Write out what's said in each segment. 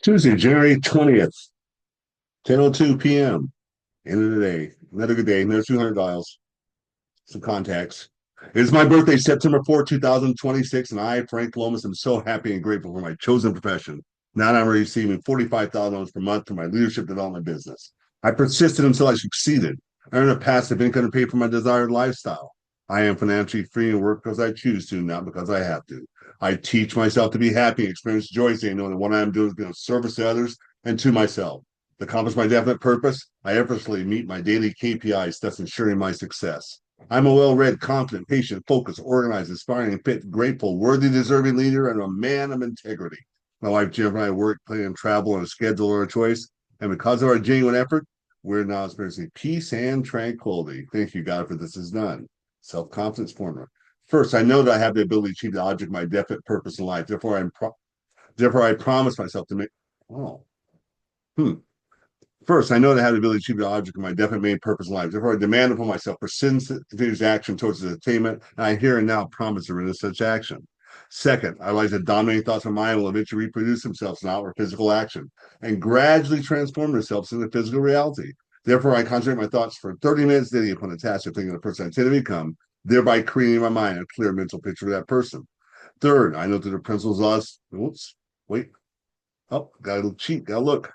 Tuesday, January 20th, 10:02 p.m. End of the day. Another good day. Another 200 dials. Some contacts. It is my birthday, September 4th, 2026, and I, Frank Lomas, am so happy and grateful for my chosen profession. Now I'm receiving $45,000 per month for my leadership development business. I persisted until I succeeded. I earned a passive income to pay for my desired lifestyle. I am financially free and work because I choose to, not because I have to. I teach myself to be happy and experience joy, saying, knowing that what I am doing is going to service to others and to myself. To accomplish my definite purpose, I effortlessly meet my daily KPIs, thus ensuring my success. I'm a well-read, confident, patient, focused, organized, inspiring, fit, grateful, worthy, deserving leader, and a man of integrity. My wife, Jennifer, and I work, play, and travel on a schedule or a choice. And because of our genuine effort, we're now experiencing peace and tranquility. Thank you, God, for this is done. Self-confidence formula. First, I know that I have the ability to achieve the object of my definite purpose in life. Therefore, I promise myself to make. Oh, hmm. First, I know that I have the ability to achieve the object of my definite main purpose in life. Therefore, I demand upon myself persistent, continuous action towards its attainment, and I here and now promise to resist such action. Second, I realize that dominating thoughts of my mind will eventually reproduce themselves in outward physical action and gradually transform themselves into physical reality. Therefore, I concentrate my thoughts for 30 minutes daily upon the task of thinking of the person I intend to become, thereby creating in my mind a clear mental picture of that person. Third, I know that the principles of us. Oops, wait. Oh, gotta cheat, gotta look.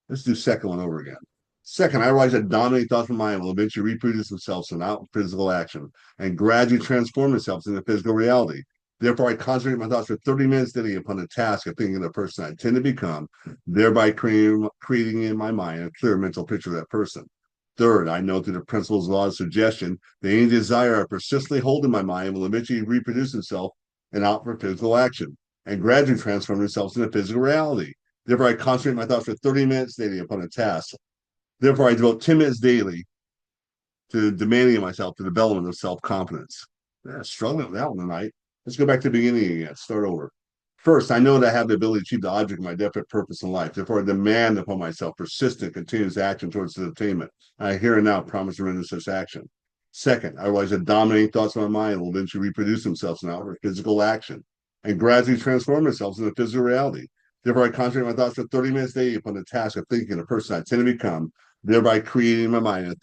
Let's do second one over again. Second, I realize that dominating thoughts of mind will eventually reproduce themselves in out physical action and gradually transform themselves into physical reality. Therefore, I concentrate my thoughts for 30 minutes daily upon the task of thinking of the person I tend to become, thereby creating in my mind a clear mental picture of that person. Third, I know through the principles of law of suggestion that any desire I persistently hold in my mind will eventually reproduce itself in outward physical action and gradually transform themselves into physical reality. Therefore, I concentrate my thoughts for 30 minutes daily upon a task. Therefore, I devote 10 minutes daily to demanding of myself the development of self confidence. Yeah, struggling with that one tonight. Let's go back to the beginning again. Start over. First, I know that I have the ability to achieve the object of my definite purpose in life. Therefore, I demand upon myself persistent, continuous action towards its attainment. I here and now promise to render such action. Second, I realize that dominating thoughts of my mind will eventually reproduce themselves in outward physical action and gradually transform themselves into physical reality. Therefore, I concentrate my thoughts for 30 minutes daily upon the task of thinking the person I tend to become, thereby creating in my mind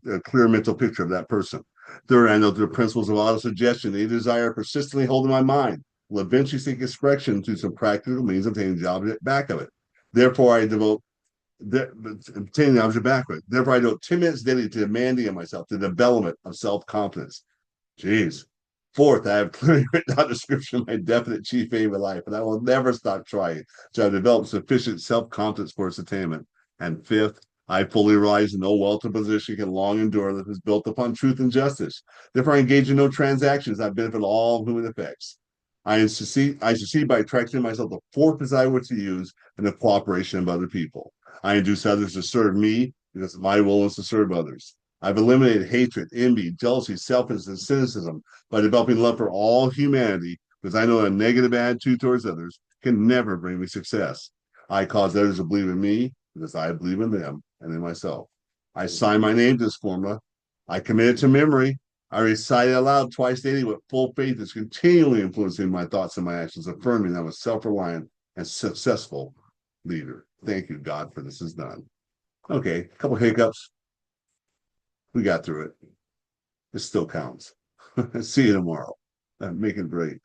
a clear mental picture of that person. Third, I know through the principles of auto-suggestion, any desire I persistently hold in my mind will eventually seek expression through some practical means of obtaining the object back of it. Therefore, I devote obtaining the object back of it. Therefore, I devote 10 minutes daily to demanding of myself the development of self-confidence. Jeez. Fourth, I have clearly written out a description of my definite chief aim in life, and I will never stop trying to develop sufficient self-confidence for its attainment. And fifth, I fully realize that no wealth or position can long endure that is built upon truth and justice. Therefore, I engage in no transactions that benefit all human effects. I succeed by attracting to myself the fourth desire which to use and the cooperation of other people. I induce others to serve me because my will is to serve others. I've eliminated hatred, envy, jealousy, selfishness, and cynicism by developing love for all humanity because I know a negative attitude towards others can never bring me success. I cause others to believe in me because I believe in them and in myself. I sign my name to this formula. I commit it to memory. I recite it aloud twice daily with full faith is continually influencing my thoughts and my actions, affirming that I'm a self-reliant and successful leader. Thank you, God, for this is done. Okay, a couple hiccups. We got through it. It still counts. See you tomorrow. Make it great.